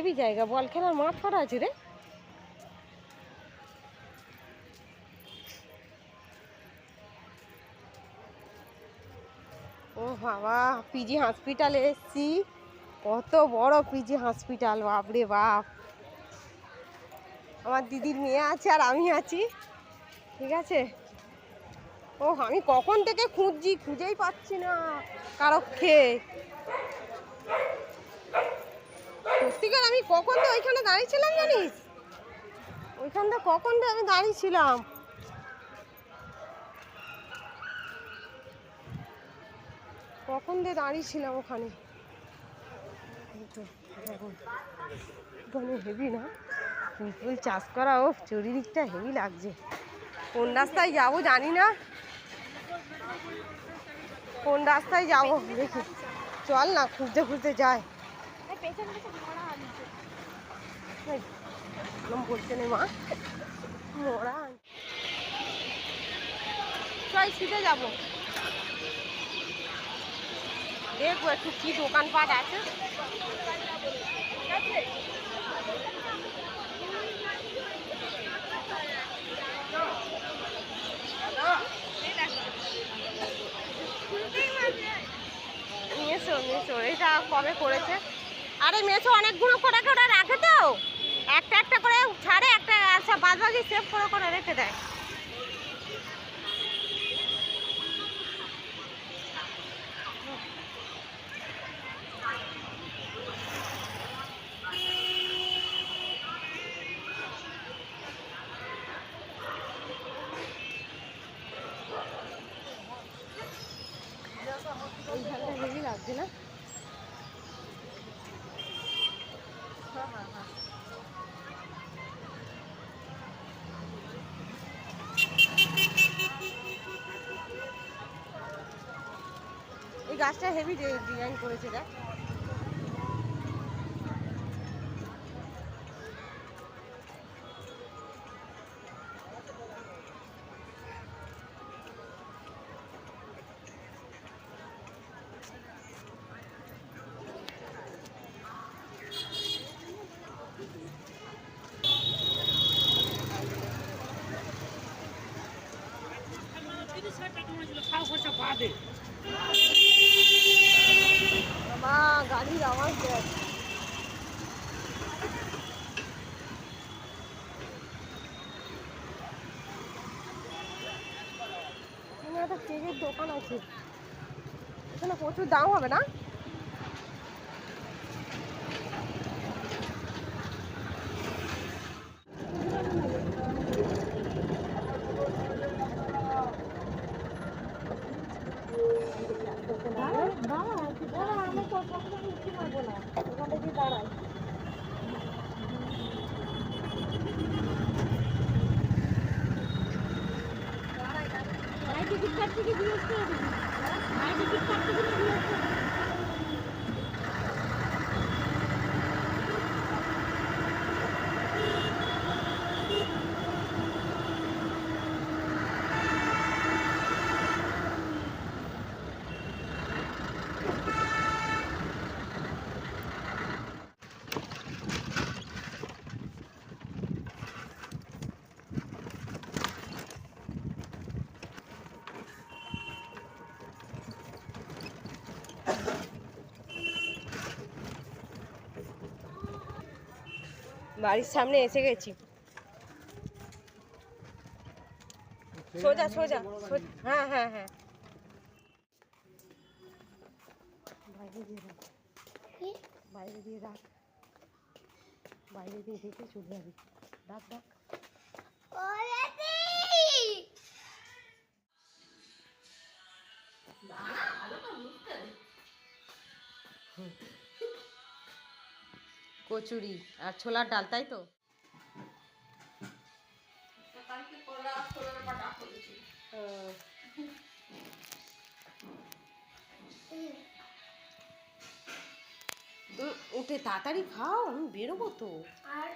Heavy জায়গা, বল খেলার মাঠ ফাট আছে রে। ও বাবা, পিজি হসপিটালে এসছি। কত বড় পিজি হসপিটাল, বাপরে বাপ। আমার দিদির মেয়ে আছে আর আমি আছি, ঠিক আছে। ও আমি কখন থেকে খুঁজছি, খুঁজেই পাচ্ছি না কারো খেয়ে। সত্যিকার আমি কখন তো ওইখানে দাঁড়িয়েছিলাম জানিস, ওইখানটা কখন তো আমি দাঁড়িয়েছিলাম, কখন দিয়ে দাঁড়িয়েছিলাম ওখানে। হেভি না ফুল চাষ করা, ও চারিদিকটা হেভি লাগছে। কোন রাস্তায় যাবো জানি না, কোন রাস্তায় যাবো দেখি, চল না খুঁজতে খুঁজতে যাই। বলছে না মা, মরা চল শীতে যাবো, দেখবো একটু কি দোকানপাট আছে। মেসো মেসো এটা কবে করেছে? আরে মেসো অনেকগুলো করে ওরা রাখে তো, একটা একটা করে ছাড়ে, একটা সব বাদ বাকি সেভ করে করে রেখে দেয়। এইখানটা হেভি লাগছে না? হ্যাঁ হ্যাঁ হ্যাঁ, এই গাছটা হেভি ডিজাইন করেছে দেখ। মা গাড়ির আওয়াজ দেয়। এখানে একটা কেকের দোকান আছে, এখানে প্রচুর দাম হবে না? টিকিট কাটতে কি বিরক্ত হবে? টিকিট কাটতে কি বিরক্ত হবে? বাড়ির সামনে এসে গেছি, সোজা সোজা সোজা, হ্যাঁ হ্যাঁ হ্যাঁ। বাইরে দিয়ে রাখ, বাইরে দিয়ে রাখ, বাইরে দিয়ে রেখে চলে যাবি। ডাক ডাক। কচুরি আর ছোলার ডাল, তাই তো? উঠে তাড়াতাড়ি খাও, আমি বেরোবো তো। আর